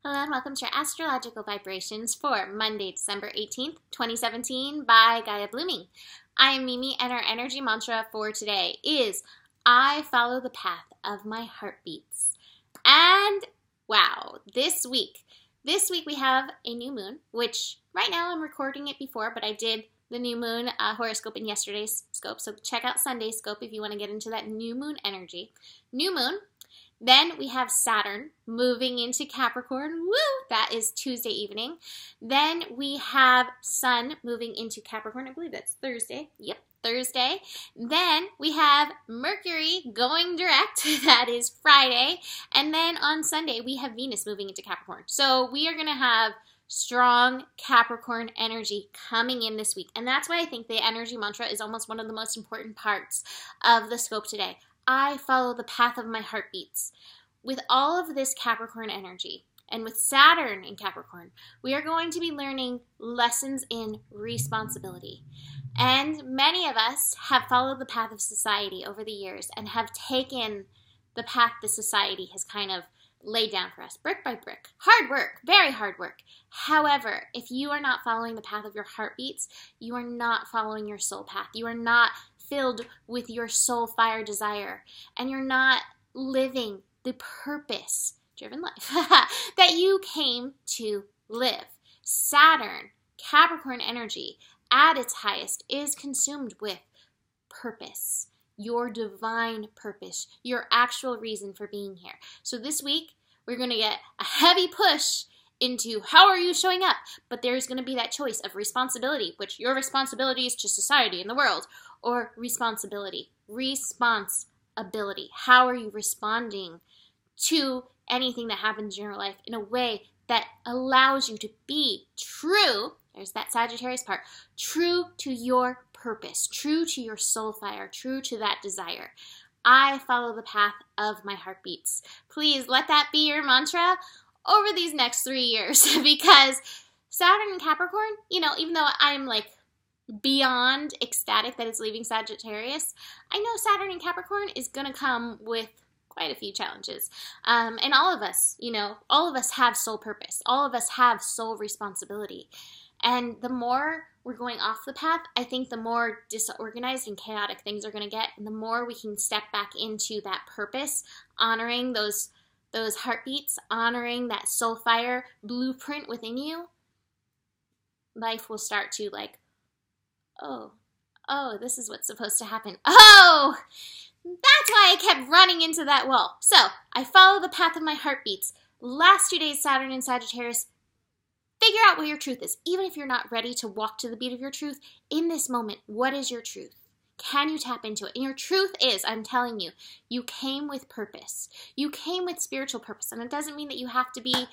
Hello and welcome to your astrological vibrations for Monday, December 18th, 2017 by Gaia Blooming. I am Mimi and our energy mantra for today is I follow the path of my heartbeats. And wow, this week we have a new moon, which right now I'm recording it before, but I did the new moon horoscope in yesterday's scope. So check out Sunday's scope if you want to get into that new moon energy. New moon. Then we have Saturn moving into Capricorn. Woo! That is Tuesday evening. Then we have Sun moving into Capricorn. I believe that's Thursday. Yep, Thursday. Then we have Mercury going direct. That is Friday. And then on Sunday, we have Venus moving into Capricorn. So we are going to have strong Capricorn energy coming in this week. And that's why I think the energy mantra is almost one of the most important parts of the scope today. I follow the path of my heartbeats. With all of this Capricorn energy, and with Saturn in Capricorn, we are going to be learning lessons in responsibility. And many of us have followed the path of society over the years and have taken the path the society has kind of laid down for us, brick by brick. Hard work, very hard work. However, if you are not following the path of your heartbeats, you are not following your soul path. You are not filled with your soul fire desire, and you're not living the purpose-driven life that you came to live. Saturn, Capricorn energy, at its highest, is consumed with purpose, your divine purpose, your actual reason for being here. So this week, we're going to get a heavy push into how are you showing up, but there's going to be that choice of responsibility, which your responsibility is to society and the world, or responsibility. How are you responding to anything that happens in your life in a way that allows you to be true, there's that Sagittarius part, true to your purpose, true to your soul fire, true to that desire. I follow the path of my heartbeats. Please let that be your mantra over these next 3 years, because Saturn and Capricorn, even though I'm like beyond ecstatic that it's leaving Sagittarius, I know Saturn and Capricorn is going to come with quite a few challenges. And all of us have soul purpose. All of us have soul responsibility. And the more we're going off the path, I think the more disorganized and chaotic things are going to get, and the more we can step back into that purpose, honoring those heartbeats, honoring that soul fire blueprint within you, life will start to oh, this is what's supposed to happen. Oh, that's why I kept running into that wall. So I follow the path of my heartbeats. Last 2 days, Saturn and Sagittarius, figure out what your truth is. Even if you're not ready to walk to the beat of your truth, in this moment, what is your truth? Can you tap into it? And your truth is, I'm telling you, you came with purpose. You came with spiritual purpose. And it doesn't mean that you have to be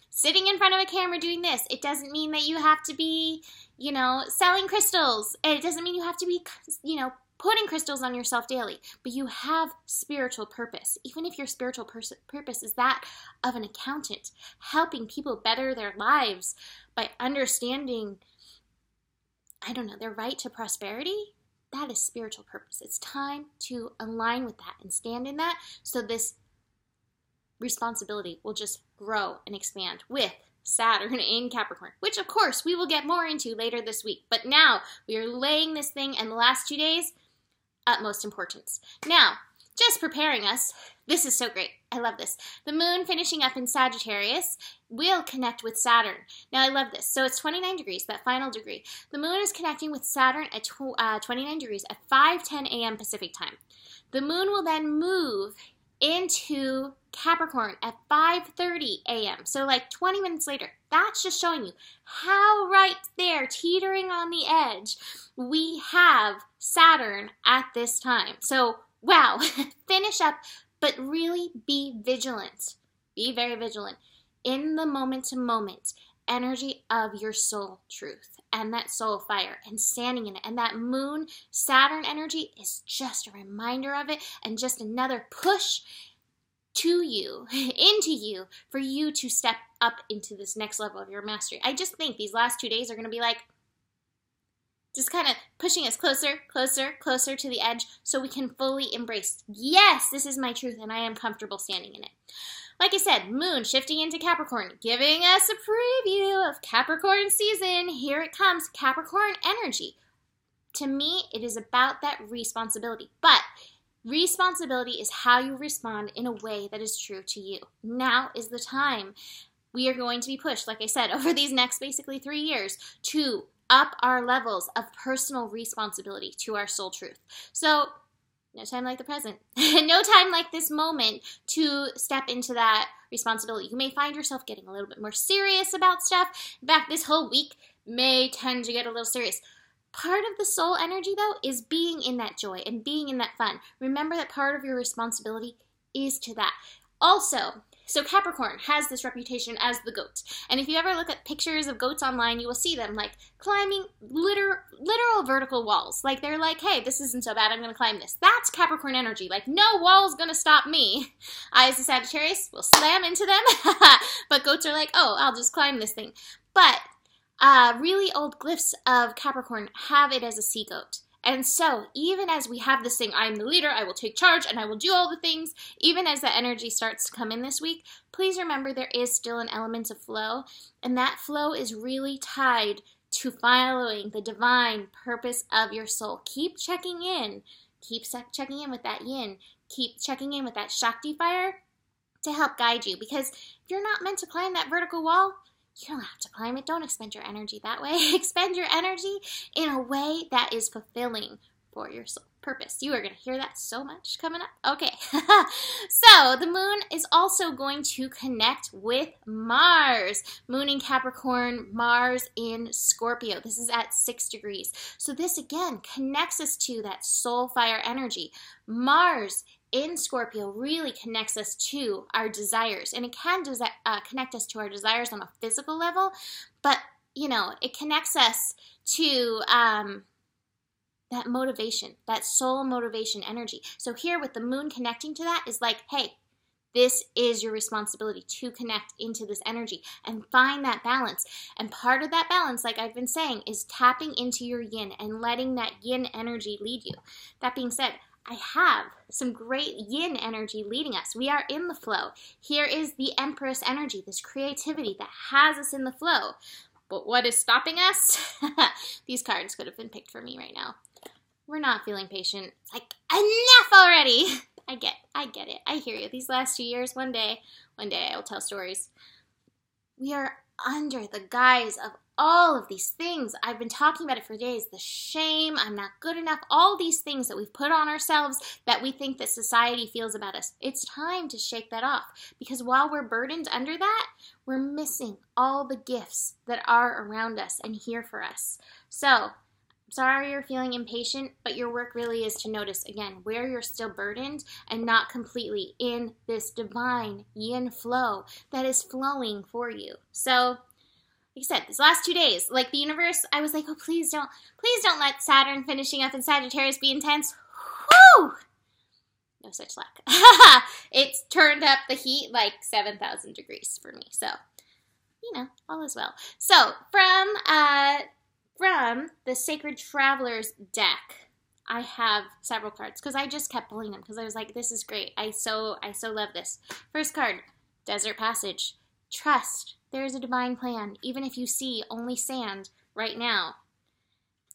sitting in front of a camera doing this. It doesn't mean that you have to be, selling crystals. It doesn't mean you have to be, putting crystals on yourself daily. But you have spiritual purpose. Even if your spiritual purpose is that of an accountant, helping people better their lives by understanding, their right to prosperity. That is spiritual purpose. It's time to align with that and stand in that, so this responsibility will just grow and expand with Saturn in Capricorn, which of course we will get more into later this week. But now we are laying this thing in the last 2 days, utmost importance. Now, just preparing us, this is so great. I love this. The moon finishing up in Sagittarius will connect with Saturn. Now, I love this. So it's 29 degrees, that final degree. The moon is connecting with Saturn at 29 degrees at 5:10 a.m. Pacific time. The moon will then move into Capricorn at 5:30 a.m. So 20 minutes later. That's just showing you how right there, teetering on the edge, we have Saturn at this time. So, wow, finish up, but really be vigilant. Be very vigilant in the moment-to-moment energy of your soul truth and that soul fire and standing in it. And that moon Saturn energy is just a reminder of it and just another push to you, into you, for you to step up into this next level of your mastery. I just think these last 2 days are going to be just kind of pushing us closer, closer, closer to the edge so we can fully embrace, yes, this is my truth and I am comfortable standing in it. Like I said, moon shifting into Capricorn, giving us a preview of Capricorn season. Here it comes, Capricorn energy. To me, it is about that responsibility. But responsibility is how you respond in a way that is true to you. Now is the time. We are going to be pushed, like I said, over these next basically 3 years to up our levels of personal responsibility to our soul truth. So, no time like the present. No time like this moment to step into that responsibility. You may find yourself getting a little bit more serious about stuff. In fact, this whole week may tend to get a little serious. Part of the soul energy, though, is being in that joy and being in that fun. Remember that part of your responsibility is to that. Also, so Capricorn has this reputation as the goat. And if you ever look at pictures of goats online, you will see them like climbing literal vertical walls. Like they're like, hey, this isn't so bad, I'm going to climb this. That's Capricorn energy. Like, no wall's going to stop me. I, as a Sagittarius, will slam into them. But goats are like, oh, I'll just climb this thing. But really old glyphs of Capricorn have it as a sea goat. And so, even as we have this thing, I'm the leader, I will take charge, and I will do all the things, even as that energy starts to come in this week, please remember there is still an element of flow, and that flow is really tied to following the divine purpose of your soul. Keep checking in. Keep checking in with that yin. Keep checking in with that Shakti fire to help guide you, because if you're not meant to climb that vertical wall, you don't have to climb it. Don't expend your energy that way. Expend your energy in a way that is fulfilling for your soul purpose. You are going to hear that so much coming up. Okay. So the moon is also going to connect with Mars. Moon in Capricorn, Mars in Scorpio. This is at 6 degrees. So this again connects us to that soul fire energy. Mars in Scorpio really connects us to our desires, and it can connect us to our desires on a physical level, but, you know, it connects us to that motivation, that soul motivation energy. So here with the moon connecting to that is like, hey, this is your responsibility to connect into this energy and find that balance. And part of that balance, like I've been saying, is tapping into your yin and letting that yin energy lead you. That being said, I have some great yin energy leading us. We are in the flow. Here is the Empress energy, this creativity that has us in the flow. But what is stopping us? These cards could have been picked for me right now. We're not feeling patient. It's like, enough already. I get it. I hear you. These last 2 years, one day I will tell stories. We are under the guise of all of these things. I've been talking about it for days. The shame, I'm not good enough, all these things that we've put on ourselves that we think that society feels about us. It's time to shake that off, because while we're burdened under that, we're missing all the gifts that are around us and here for us. So, sorry you're feeling impatient, but your work really is to notice, again, where you're still burdened and not completely in this divine yin flow that is flowing for you. So, like I said, these last 2 days, like the universe, I was like, oh, please don't let Saturn finishing up in Sagittarius be intense. Whew! No such luck. It's turned up the heat like 7,000 degrees for me. So, you know, all is well. So, from the Sacred Travelers deck, I have several cards because I just kept pulling them because I was like, this is great. I so love this. First card, Desert Passage. Trust. There is a divine plan, even if you see only sand right now.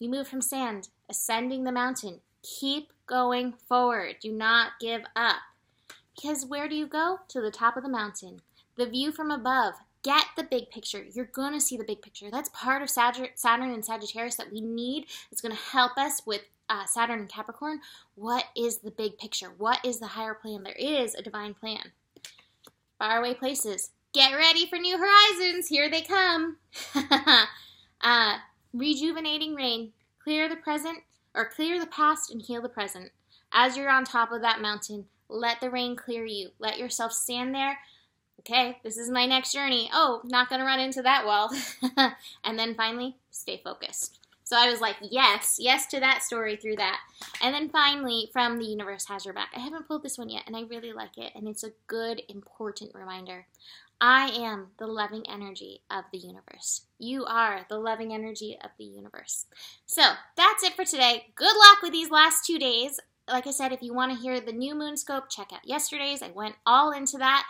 You move from sand, ascending the mountain. Keep going forward. Do not give up. Because where do you go? To the top of the mountain. The view from above. Get the big picture. You're going to see the big picture. That's part of Saturn and Sagittarius that we need. It's going to help us with Saturn and Capricorn. What is the big picture? What is the higher plan? There is a divine plan. Faraway places. Get ready for new horizons. Here they come. Rejuvenating rain. Clear the present, or clear the past and heal the present. As you're on top of that mountain, let the rain clear you. Let yourself stand there. Okay, this is my next journey. Oh, not going to run into that wall. And then finally, stay focused. So I was like, yes to that story through that. And then finally, from The Universe Has Your Back. I haven't pulled this one yet, and I really like it. And it's a good, important reminder. I am the loving energy of the universe. You are the loving energy of the universe. So that's it for today. Good luck with these last 2 days. Like I said, if you want to hear the new moon scope, check out yesterday's. I went all into that.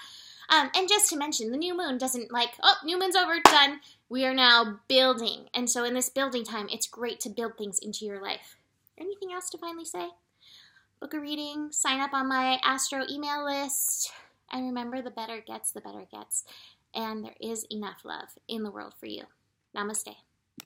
And just to mention, the new moon doesn't like, oh, new moon's over, done. We are now building. And so in this building time, it's great to build things into your life. Anything else to finally say? Book a reading, sign up on my Astro email list, and remember, the better it gets, the better it gets. And there is enough love in the world for you. Namaste.